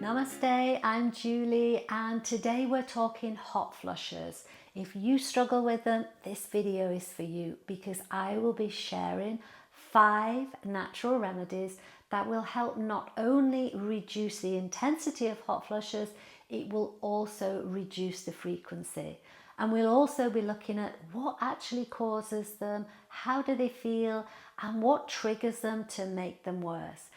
Namaste, I'm Julie and today we're talking hot flushes. If you struggle with them, this video is for you because I will be sharing 5 natural remedies that will help not only reduce the intensity of hot flushes, it will also reduce the frequency. And we'll also be looking at what actually causes them, how do they feel, and what triggers them to make them worse.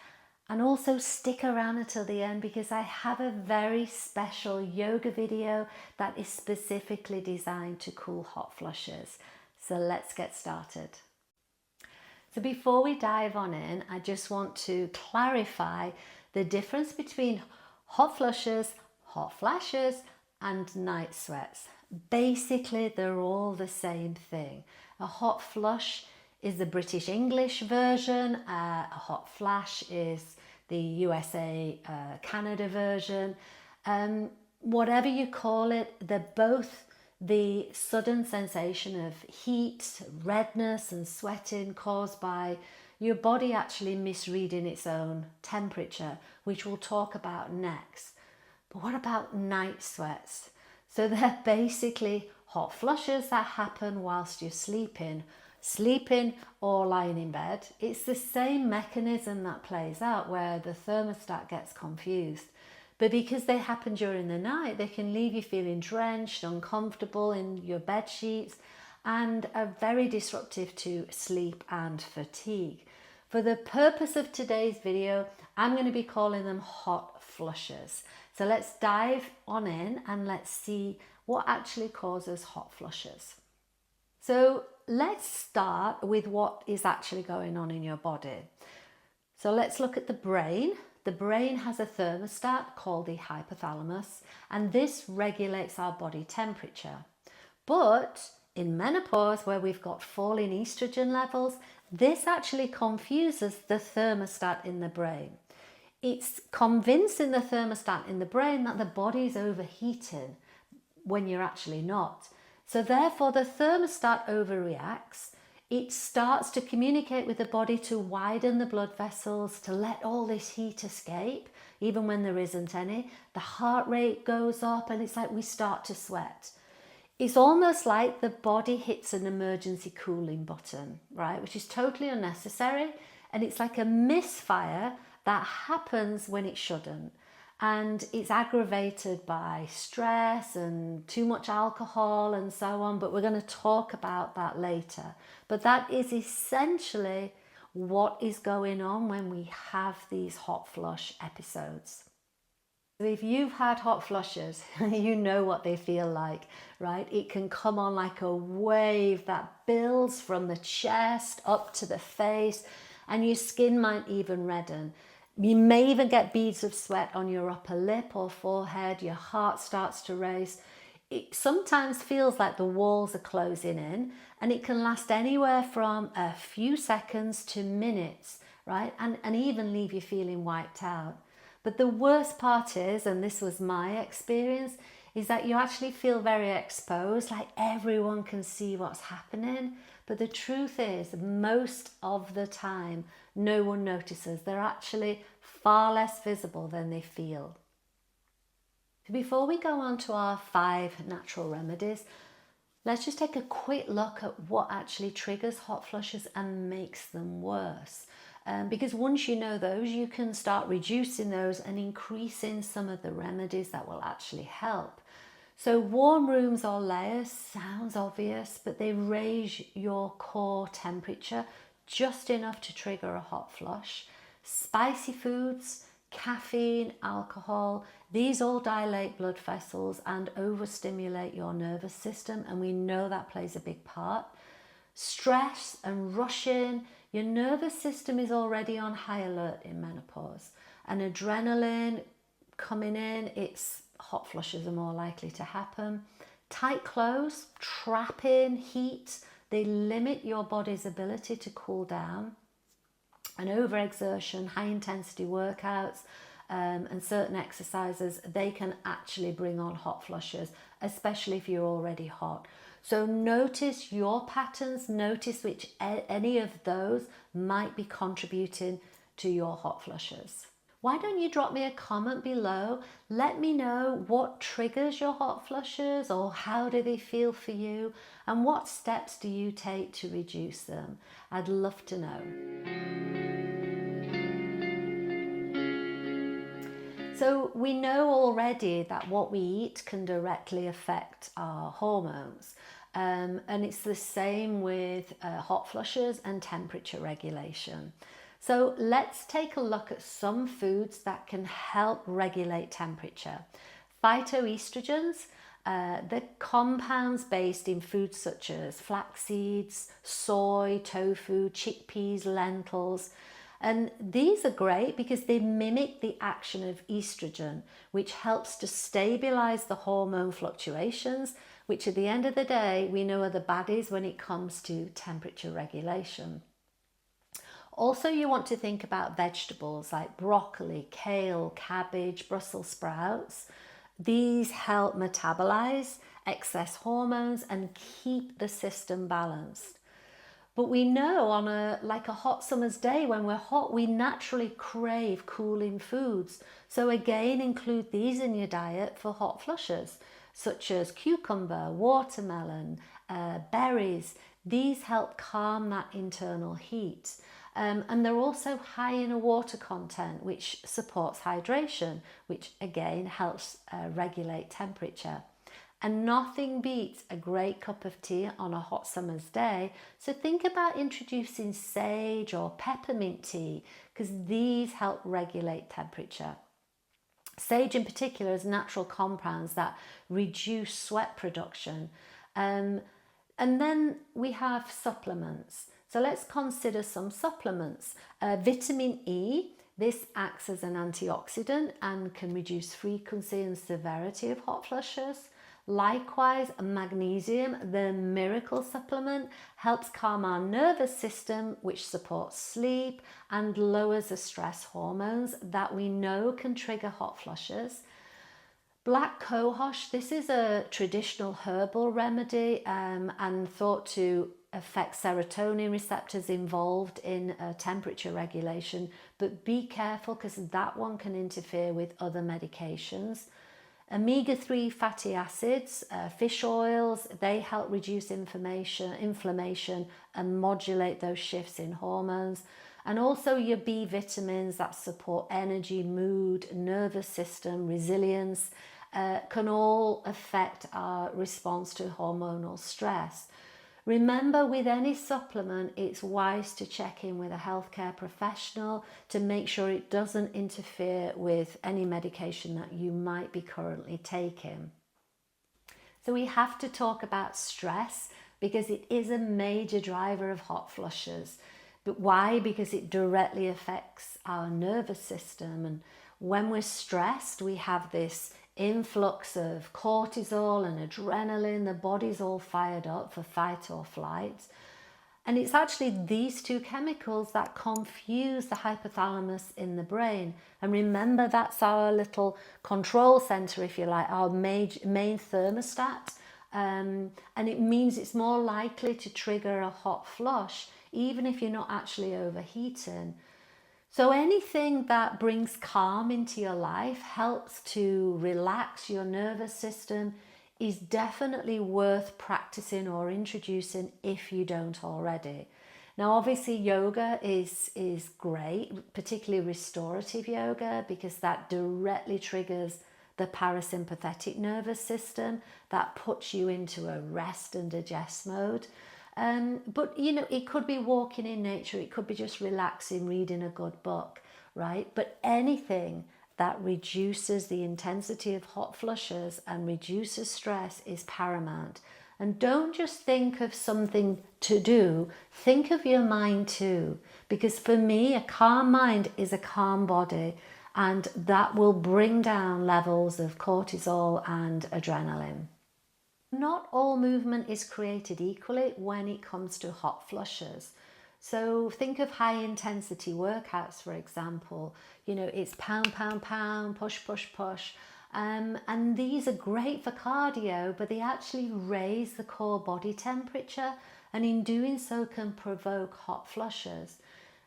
And also stick around until the end because I have a very special yoga video that is specifically designed to cool hot flushes. So let's get started. So before we dive on in, I just want to clarify the difference between hot flushes, hot flashes, and night sweats. Basically, they're all the same thing. A hot flush is the British English version. A hot flash is the USA, Canada version. Whatever you call it, they're both the sudden sensation of heat, redness and sweating caused by your body actually misreading its own temperature, which we'll talk about next. But what about night sweats? So they're basically hot flushes that happen whilst you're sleeping or lying in bed. It's the same mechanism that plays out where the thermostat gets confused. But because they happen during the night, they can leave you feeling drenched, uncomfortable in your bed sheets, and are very disruptive to sleep and fatigue. For the purpose of today's video, I'm going to be calling them hot flushes. So let's dive on in and let's see what actually causes hot flushes. So let's start with what is actually going on in your body. So let's look at the brain. The brain has a thermostat called the hypothalamus, and this regulates our body temperature. But in menopause, where we've got falling estrogen levels, this actually confuses the thermostat in the brain. It's convincing the thermostat in the brain that the body is overheating when you're actually not. So therefore the thermostat overreacts. It starts to communicate with the body to widen the blood vessels, to let all this heat escape, even when there isn't any. The heart rate goes up and it's like we start to sweat. It's almost like the body hits an emergency cooling button, right? Which is totally unnecessary. And it's like a misfire that happens when it shouldn't. And it's aggravated by stress and too much alcohol and so on, but we're going to talk about that later. But that is essentially what is going on when we have these hot flush episodes. If you've had hot flushes, you know what they feel like, right? It can come on like a wave that builds from the chest up to the face, and your skin might even redden. You may even get beads of sweat on your upper lip or forehead. Your heart starts to race. It sometimes feels like the walls are closing in, and it can last anywhere from a few seconds to minutes, right? And even leave you feeling wiped out. But the worst part is, and this was my experience, is that you actually feel very exposed, like everyone can see what's happening. But the truth is, most of the time, no one notices. They're actually far less visible than they feel. Before we go on to our 5 natural remedies, let's just take a quick look at what actually triggers hot flushes and makes them worse. Because once you know those, you can start reducing those and increasing some of the remedies that will actually help. So warm rooms or layers sounds obvious, but they raise your core temperature just enough to trigger a hot flush. Spicy foods, caffeine, alcohol, these all dilate blood vessels and overstimulate your nervous system, and we know that plays a big part. Stress and rushing, your nervous system is already on high alert in menopause, and adrenaline coming in, it's hot flushes are more likely to happen. Tight clothes, trapping heat, they limit your body's ability to cool down. And overexertion, high intensity workouts, and certain exercises, they can actually bring on hot flushes, especially if you're already hot. So notice your patterns, notice which any of those might be contributing to your hot flushes. Why don't you drop me a comment below? Let me know what triggers your hot flushes, or how do they feel for you, and what steps do you take to reduce them? I'd love to know. So we know already that what we eat can directly affect our hormones. And it's the same with hot flushes and temperature regulation. So let's take a look at some foods that can help regulate temperature. Phytoestrogens, the compounds based in foods such as flax seeds, soy, tofu, chickpeas, lentils. And these are great because they mimic the action of estrogen, which helps to stabilize the hormone fluctuations, which at the end of the day, we know are the baddies when it comes to temperature regulation. Also, you want to think about vegetables like broccoli, kale, cabbage, Brussels sprouts. These help metabolize excess hormones and keep the system balanced. But we know on a hot summer's day, when we're hot, we naturally crave cooling foods. So again, include these in your diet for hot flushes, such as cucumber, watermelon, berries. These help calm that internal heat. And they're also high in a water content, which supports hydration, which again helps regulate temperature. And nothing beats a great cup of tea on a hot summer's day. So think about introducing sage or peppermint tea, because these help regulate temperature. Sage in particular has natural compounds that reduce sweat production. And then we have supplements. So let's consider some supplements. Vitamin E, this acts as an antioxidant and can reduce frequency and severity of hot flushes. Likewise, magnesium, the miracle supplement, helps calm our nervous system, which supports sleep and lowers the stress hormones that we know can trigger hot flushes. Black cohosh, this is a traditional herbal remedy and thought to affect serotonin receptors involved in temperature regulation, but be careful because that one can interfere with other medications. Omega-3 fatty acids, fish oils, they help reduce inflammation and modulate those shifts in hormones. And also your B vitamins that support energy, mood, nervous system, resilience, can all affect our response to hormonal stress. Remember, with any supplement, it's wise to check in with a healthcare professional to make sure it doesn't interfere with any medication that you might be currently taking. So we have to talk about stress because it is a major driver of hot flushes. But why? Because it directly affects our nervous system. And when we're stressed, we have this influx of cortisol and adrenaline. The body's all fired up for fight or flight. And it's actually these two chemicals that confuse the hypothalamus in the brain. And remember, that's our little control center, if you like, our main thermostat. And it means it's more likely to trigger a hot flush, even if you're not actually overheating. So anything that brings calm into your life, helps to relax your nervous system, is definitely worth practicing or introducing if you don't already. Now, obviously, yoga is great, particularly restorative yoga, because that directly triggers the parasympathetic nervous system that puts you into a rest and digest mode. But you know, it could be walking in nature, it could be just relaxing, reading a good book, right? But anything that reduces the intensity of hot flushes and reduces stress is paramount. And don't just think of something to do, think of your mind too. Because for me, a calm mind is a calm body, and that will bring down levels of cortisol and adrenaline. Not all movement is created equally when it comes to hot flushes. So think of high intensity workouts, for example. You know, it's pound, pound, pound, push, push, push. And these are great for cardio, but they actually raise the core body temperature, and in doing so can provoke hot flushes.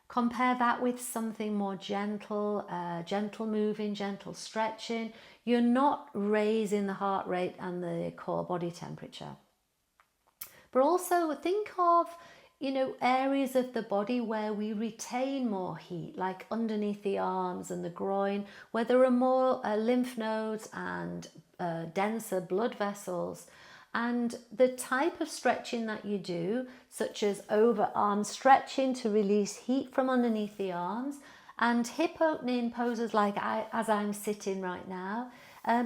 Compare that with something more gentle, gentle moving, gentle stretching. You're not raising the heart rate and the core body temperature. But also think of, areas of the body where we retain more heat, like underneath the arms and the groin, where there are more lymph nodes and denser blood vessels. And the type of stretching that you do, such as overarm stretching to release heat from underneath the arms, and hip opening poses like as I'm sitting right now,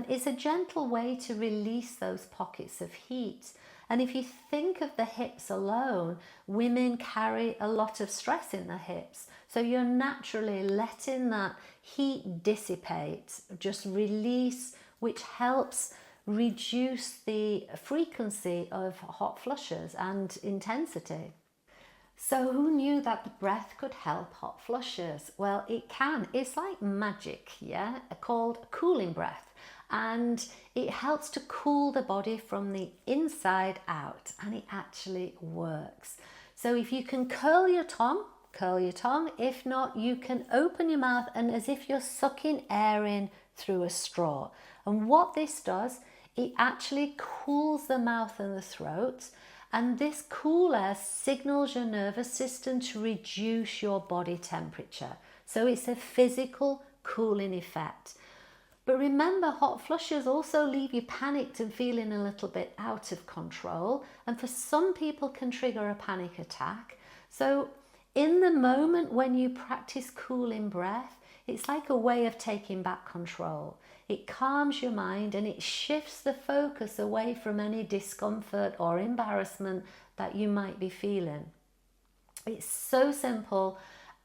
is a gentle way to release those pockets of heat. And if you think of the hips alone, women carry a lot of stress in the hips. So you're naturally letting that heat dissipate, just release, which helps reduce the frequency of hot flushes and intensity. So who knew that the breath could help hot flushes? Well, it can. It's like magic, yeah, called cooling breath. And it helps to cool the body from the inside out, and it actually works. So if you can curl your tongue. If not, you can open your mouth and as if you're sucking air in through a straw. And what this does, it actually cools the mouth and the throat. And this cool air signals your nervous system to reduce your body temperature. So it's a physical cooling effect. But remember, hot flushes also leave you panicked and feeling a little bit out of control. And for some people can trigger a panic attack. So in the moment when you practice cooling breath, it's like a way of taking back control. It calms your mind and it shifts the focus away from any discomfort or embarrassment that you might be feeling. It's so simple,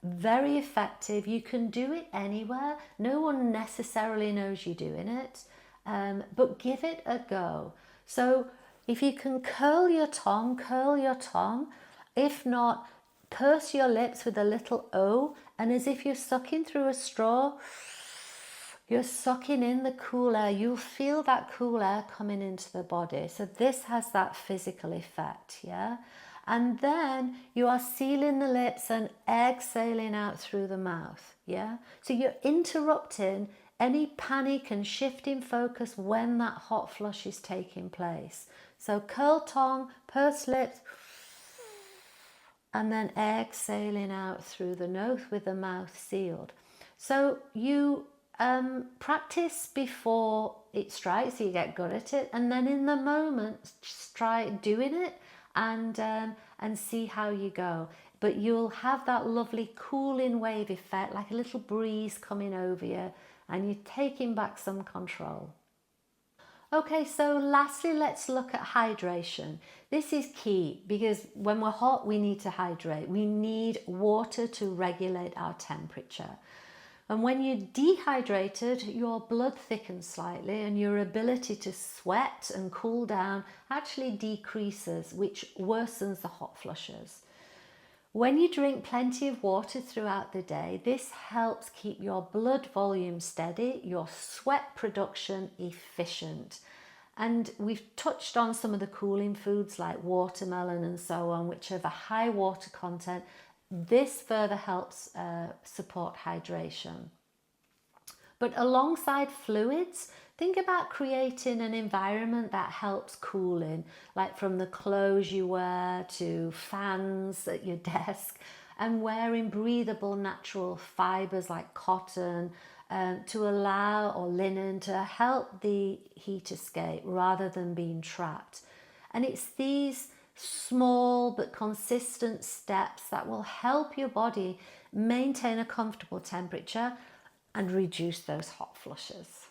very effective. You can do it anywhere. No one necessarily knows you're doing it, but give it a go. So if you can curl your tongue. If not, purse your lips with a little O, and as if you're sucking through a straw, you're sucking in the cool air. You'll feel that cool air coming into the body. So this has that physical effect, yeah? And then you are sealing the lips and exhaling out through the mouth, yeah? So you're interrupting any panic and shifting focus when that hot flush is taking place. So curl tongue, pursed lips, and then exhaling out through the nose with the mouth sealed. So you practice before it strikes, so you get good at it, and then in the moment just try doing it and see how you go. But you'll have that lovely cooling wave effect, like a little breeze coming over you, and you're taking back some control. Okay, so lastly, let's look at hydration. This is key because when we're hot, we need to hydrate. We need water to regulate our temperature. And when you're dehydrated, your blood thickens slightly and your ability to sweat and cool down actually decreases, which worsens the hot flushes. When you drink plenty of water throughout the day, this helps keep your blood volume steady, your sweat production efficient. And we've touched on some of the cooling foods like watermelon and so on, which have a high water content. This further helps support hydration. But alongside fluids, think about creating an environment that helps cooling, like from the clothes you wear to fans at your desk, and wearing breathable natural fibers like cotton to allow, or linen, to help the heat escape rather than being trapped. And it's these small but consistent steps that will help your body maintain a comfortable temperature and reduce those hot flushes.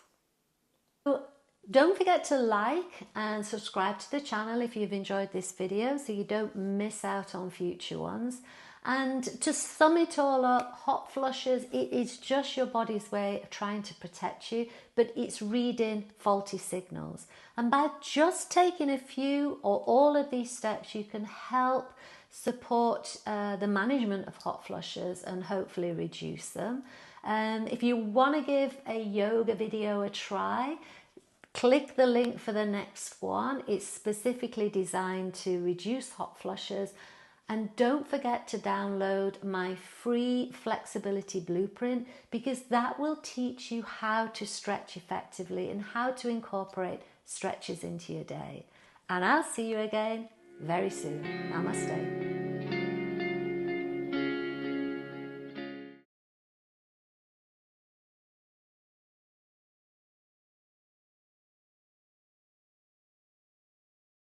So don't forget to like and subscribe to the channel if you've enjoyed this video so you don't miss out on future ones. And to sum it all up, hot flushes, it is just your body's way of trying to protect you, but it's reading faulty signals. And by just taking a few or all of these steps, you can help support the management of hot flushes and hopefully reduce them. If you want to give a yoga video a try, click the link for the next one. It's specifically designed to reduce hot flushes. And don't forget to download my free flexibility blueprint, because that will teach you how to stretch effectively and how to incorporate stretches into your day. And I'll see you again very soon. Namaste.